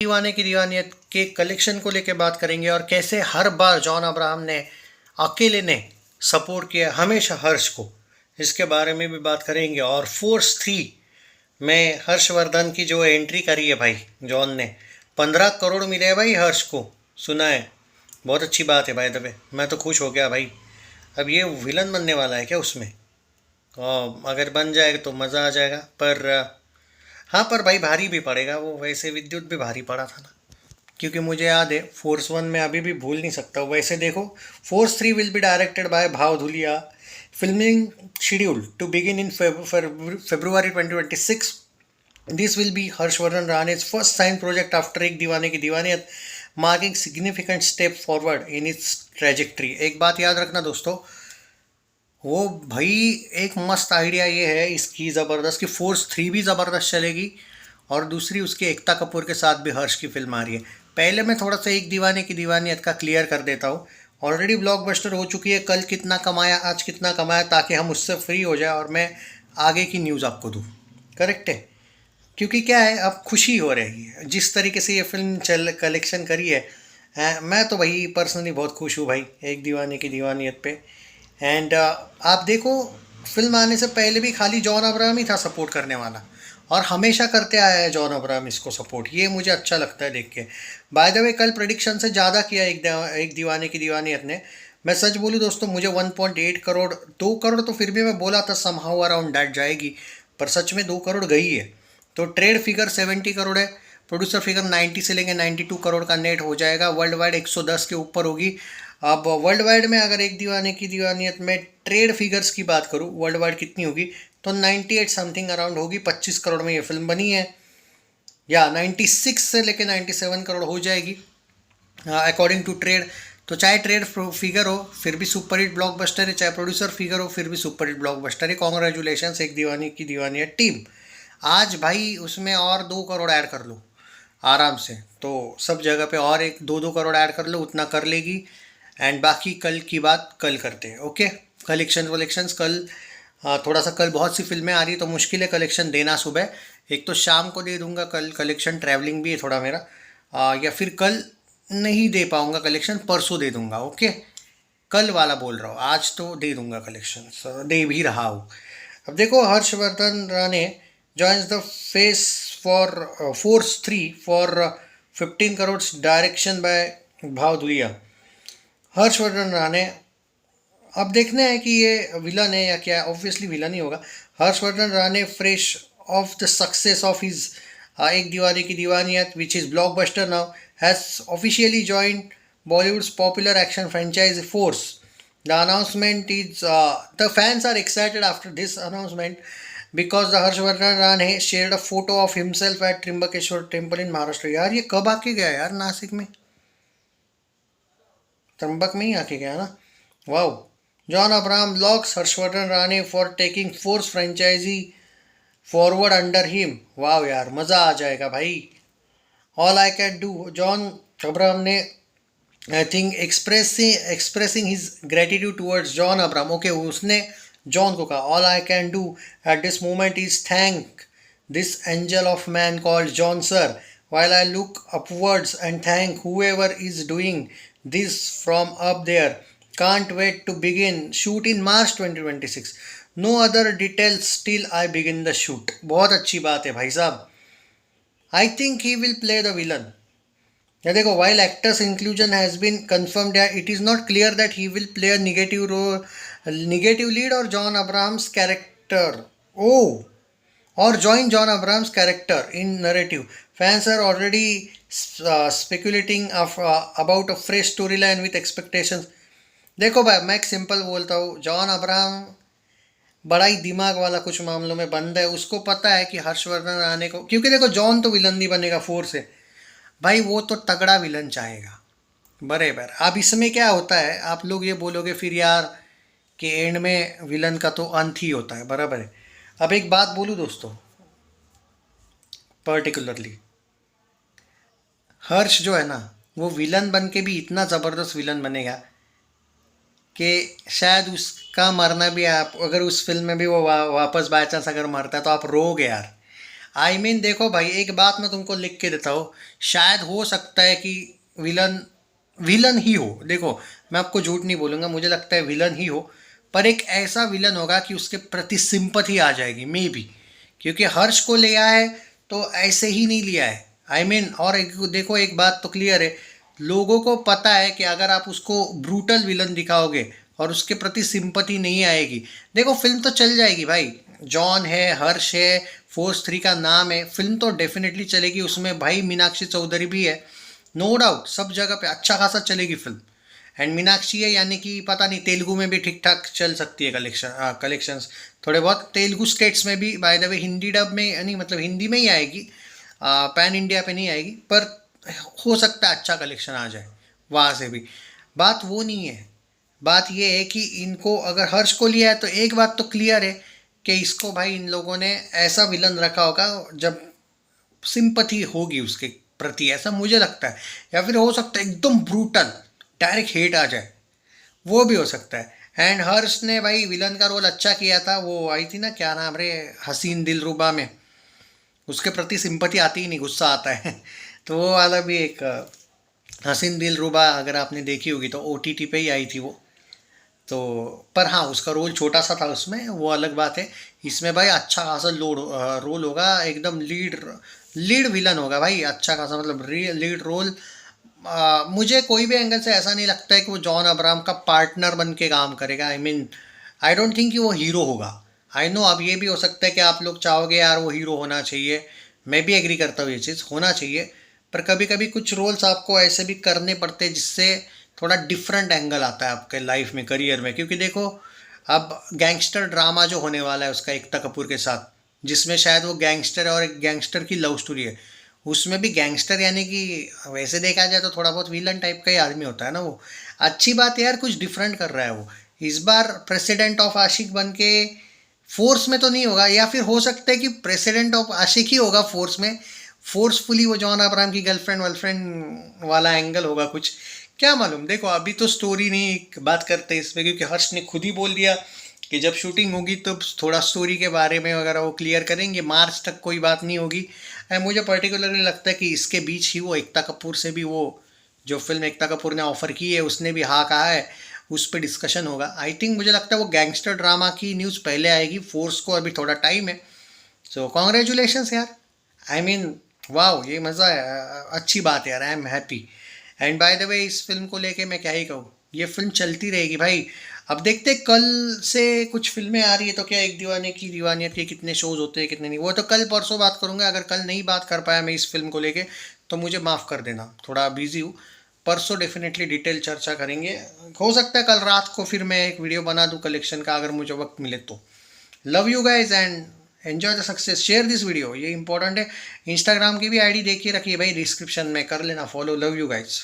दीवाने की दीवानियत के कलेक्शन को लेकर बात करेंगे और कैसे हर बार जॉन अब्राहम ने अकेले ने सपोर्ट किया हमेशा हर्ष को, इसके बारे में भी बात करेंगे। और फोर्स 3 में हर्षवर्धन की जो एंट्री करी है भाई जॉन ने, 15 करोड़ मिले हैं भाई हर्ष को, सुना है। बहुत अच्छी बात है भाई, दबे मैं तो खुश हो गया भाई। अब ये विलन बनने वाला है क्या उसमें? अगर बन जाएगा तो मज़ा आ जाएगा। पर हाँ, पर भाई भारी भी पड़ेगा वो, वैसे विद्युत भी भारी पड़ा था ना, क्योंकि मुझे याद है फोर्स 1 में अभी भी भूल नहीं सकता। वैसे देखो, force 3 will be directed by Bhav Dhulia, filming schedule to begin in February 2026। This will be Harshvardhan Rane's first sign project after Ek Deewane Ki Deewaniyat, marking significant step forward in its trajectory. एक बात याद रखना दोस्तों, वो भाई एक मस्त आइडिया ये है इसकी ज़बरदस्त, कि फोर्स 3 भी ज़बरदस्त चलेगी और दूसरी उसके एकता कपूर के साथ भी हर्ष की फिल्म आ रही है। पहले मैं थोड़ा सा एक दीवाने की दीवानियत का क्लियर कर देता हूँ। ऑलरेडी ब्लॉकबस्टर हो चुकी है, कल कितना कमाया आज कितना कमाया, ताकि हम उससे फ्री हो जाए और मैं आगे की न्यूज़ आपको दूँ। करेक्ट है, क्योंकि क्या है, अब खुशी हो रही है जिस तरीके से ये फिल्म चल कलेक्शन करी है। मैं तो भाई पर्सनली बहुत खुश हूँ भाई एक दीवाने की दीवानियत पे। एंड आप देखो, फिल्म आने से पहले भी खाली जॉन अब्राहम ही था सपोर्ट करने वाला, और हमेशा करते आया है जॉन अब्राहम इसको सपोर्ट, ये मुझे अच्छा लगता है देख के। बाय द वे, कल प्रेडिक्शन से ज़्यादा किया एक दीवाने की दीवानियत ने। मैं सच बोलूँ दोस्तों, मुझे 1.8 करोड़, 2 करोड़ तो फिर भी मैं बोला था समहाउ अराउंड डैट जाएगी, पर सच में 2 करोड़ गई है। तो ट्रेड फिगर 70 करोड़ है, प्रोड्यूसर फिगर 90 से लेंगे 92 करोड़ का नेट हो जाएगा। वर्ल्ड वाइड 110 के ऊपर होगी। अब वर्ल्ड वाइड में अगर एक दीवाने की दीवानियत में ट्रेड फिगर्स की बात करूँ, वर्ल्ड वाइड कितनी होगी, तो 98 समथिंग अराउंड होगी। 25 करोड़ में ये फिल्म बनी है, या 96 से लेके 97 करोड़ हो जाएगी अकॉर्डिंग टू ट्रेड। तो चाहे ट्रेड फिगर हो फिर भी सुपर हिट ब्लॉकबस्टर है, चाहे प्रोड्यूसर फिगर हो फिर भी सुपर हिट ब्लॉकबस्टर है। कॉन्ग्रेचुलेशन एक दीवाने की दीवानियत टीम। आज भाई उसमें और 2 करोड़ ऐड कर लो आराम से, तो सब जगह पे और एक 2-2 करोड़ ऐड कर लो, उतना कर लेगी। एंड बाकी कल की बात कल करते हैं, ओके। कलेक्शंस कल, थोड़ा सा कल बहुत सी फिल्में आ रही तो मुश्किल है कलेक्शन देना सुबह। एक तो शाम को दे दूंगा कल कलेक्शन, ट्रैवलिंग भी है थोड़ा मेरा, या फिर कल नहीं दे पाऊंगा कलेक्शन, परसों दे दूंगा, ओके। कल वाला बोल रहा हूँ, आज तो दे दूंगा कलेक्शन, दे भी रहा हूँ। अब देखो, Harshvardhan Rane joins the face for force 3 for 15 crore direction by Bhav Dhulia. Harshvardhan Rane, अब देखना है कि ये विलन है या क्या, ऑब्वियसली विलन ही होगा। Harshvardhan Rane fresh of the success of his एक Deewane Ki Deewaniyat, which is blockbuster now, has officially joined Bollywood's popular action franchise Force. The announcement is the fans are excited after this announcement because the Harshvardhan Rane shared a photo of himself at Trimbakeshwar temple in Maharashtra. यार ये कब आके गया यार, नासिक में, त्र्यंबक में ही आके गया ना। Wow. John Abraham locks Harshvardhan Rane for taking force franchise forward under him. Wow यार, मज़ा आ जाएगा भाई। All I can do, John Abraham ने I think expressing his gratitude towards John Abraham, okay, उसने जॉन को कहा, all I can do at this moment is thank this angel of man called John sir, while I look upwards and thank whoever is doing this from up there. Can't wait to begin shoot in March 2026. No other details till I begin the shoot. बहुत अच्छी बात है भाई साहब। I think he will play the villain. या देखो, while actors inclusion has been confirmed, it is not clear that he will play a negative role, negative lead or John Abraham's character. Oh, or join John Abraham's character in narrative. Fans are already speculating about a fresh storyline with expectations. देखो भाई, मैं एक simple बोलता हूँ, John Abraham बड़ा ही दिमाग वाला कुछ मामलों में बंद है। उसको पता है कि हर्षवर्धन आने को, क्योंकि देखो जॉन तो विलन नहीं बनेगा फोर्स से भाई, वो तो तगड़ा विलन चाहेगा बराबर। अब इसमें क्या होता है, आप लोग ये बोलोगे फिर यार कि एंड में विलन का तो अंत ही होता है, बराबर है। अब एक बात बोलूँ दोस्तों, पर्टिकुलरली हर्ष जो है ना, वो विलन बन के भी इतना ज़बरदस्त विलन बनेगा कि शायद उसका मरना भी, आप अगर उस फिल्म में भी वो वापस बाय चांस अगर मरता है तो आप रोगे यार। देखो भाई, एक बात मैं तुमको लिख के देता हूँ, शायद हो सकता है कि विलन विलन ही हो। देखो, मैं आपको झूठ नहीं बोलूंगा, मुझे लगता है विलन ही हो, पर एक ऐसा विलन होगा कि उसके प्रति सिंपथी आ जाएगी मे बी, क्योंकि हर्ष को लिया है तो ऐसे ही नहीं लिया है। और देखो, एक बात तो क्लियर है, लोगों को पता है कि अगर आप उसको ब्रूटल विलन दिखाओगे और उसके प्रति सिंपथी नहीं आएगी, देखो फिल्म तो चल जाएगी भाई। जॉन है, हर्ष है, फोर्स 3 का नाम है, फिल्म तो डेफिनेटली चलेगी। उसमें भाई मीनाक्षी चौधरी भी है, नो डाउट, सब जगह पे अच्छा खासा चलेगी फिल्म। एंड मीनाक्षी है, यानी कि पता नहीं तेलुगु में भी ठीक ठाक चल सकती है कलेक्शंस थोड़े बहुत। तेलुगु स्टेट्स में भी by the way Hindi dub में, नहीं मतलब हिंदी में ही आएगी, पैन इंडिया पे नहीं आएगी, पर हो सकता है अच्छा कलेक्शन आ जाए वहाँ से भी। बात वो नहीं है, बात ये है कि इनको अगर हर्ष को लिया है तो एक बात तो क्लियर है कि इसको भाई इन लोगों ने ऐसा विलन रखा होगा जब सिंपथी होगी उसके प्रति, ऐसा मुझे लगता है। या फिर हो सकता है एकदम ब्रूटल डायरेक्ट हेट आ जाए, वो भी हो सकता है। एंड हर्ष ने भाई विलन का रोल अच्छा किया था, वो आई थी ना, क्या नाम रे, हसीन दिलरुबा में, उसके प्रति सिंपथी आती ही नहीं, गुस्सा आता है तो वो वाला भी एक हसीन दिलरुबा अगर आपने देखी होगी तो OTT पे ही आई थी वो। तो पर हाँ, उसका रोल छोटा सा था उसमें, वो अलग बात है। इसमें भाई अच्छा खासा रोल होगा, एकदम लीड लीड विलन होगा भाई, अच्छा खासा मतलब लीड रोल। मुझे कोई भी एंगल से ऐसा नहीं लगता है कि वो जॉन अब्राहम का पार्टनर बन के काम करेगा। आई डोंट थिंक कि वो हीरो होगा। आई नो, अब ये भी हो सकता है कि आप लोग चाहोगे यार वो हीरो होना चाहिए, मैं भी एग्री करता हूँ ये चीज़ होना चाहिए, पर कभी कभी कुछ रोल्स आपको ऐसे भी करने पड़ते हैं जिससे थोड़ा डिफरेंट एंगल आता है आपके लाइफ में, करियर में। क्योंकि देखो, अब गैंगस्टर ड्रामा जो होने वाला है उसका एकता कपूर के साथ, जिसमें शायद वो गैंगस्टर है और एक गैंगस्टर की लव स्टोरी है, उसमें भी गैंगस्टर यानी कि वैसे देखा जाए तो थोड़ा बहुत विलन टाइप का ही आदमी होता है ना वो। अच्छी बात है यार, कुछ डिफरेंट कर रहा है वो। इस बार प्रेसिडेंट ऑफ आशिक बन के फोर्स में तो नहीं होगा, या फिर हो सकता है कि प्रेसिडेंट ऑफ आशिक ही होगा फोर्स में, फोर्सफुली वो जॉन अब्राहम की गर्लफ्रेंड वर्लफ्रेंड वाला एंगल होगा कुछ, क्या मालूम। देखो अभी तो स्टोरी नहीं बात करते इसमें, क्योंकि हर्ष ने खुद ही बोल दिया कि जब शूटिंग होगी तो थोड़ा स्टोरी के बारे में वगैरह वो क्लियर करेंगे, मार्च तक कोई बात नहीं होगी। एंड मुझे पर्टिकुलरली लगता है कि इसके बीच ही वो एकता कपूर से भी, वो जो फिल्म एकता कपूर ने ऑफर की है उसने भी हाँ कहा है, उस पर डिस्कशन होगा। आई थिंक मुझे लगता है वो गैंगस्टर ड्रामा की न्यूज़ पहले आएगी, फोर्स को अभी थोड़ा टाइम है। सो कॉन्ग्रेचुलेशंस यार, वाह, ये मज़ा है, अच्छी बात है यार, I am happy. And by the way, इस फिल्म को लेके मैं क्या ही कहूँ, ये फिल्म चलती रहेगी भाई। अब देखते कल से कुछ फिल्में आ रही है तो क्या, एक दीवाने की दीवानियत के कितने शोज होते हैं कितने नहीं, वो तो कल परसों बात करूंगा। अगर कल नहीं बात कर पाया मैं इस फिल्म को लेके तो मुझे माफ़ कर देना, थोड़ा बिजी हूँ। परसों डेफिनेटली डिटेल चर्चा करेंगे। हो सकता है कल रात को फिर मैं एक वीडियो बना दूँ कलेक्शन का, अगर मुझे वक्त मिले तो। Love you guys and enjoy the success, share this video, ये इंपॉर्टेंट है। इंस्टाग्राम की भी आईडी देखिए रखिए भाई, डिस्क्रिप्शन में कर लेना फॉलो। Love you guys.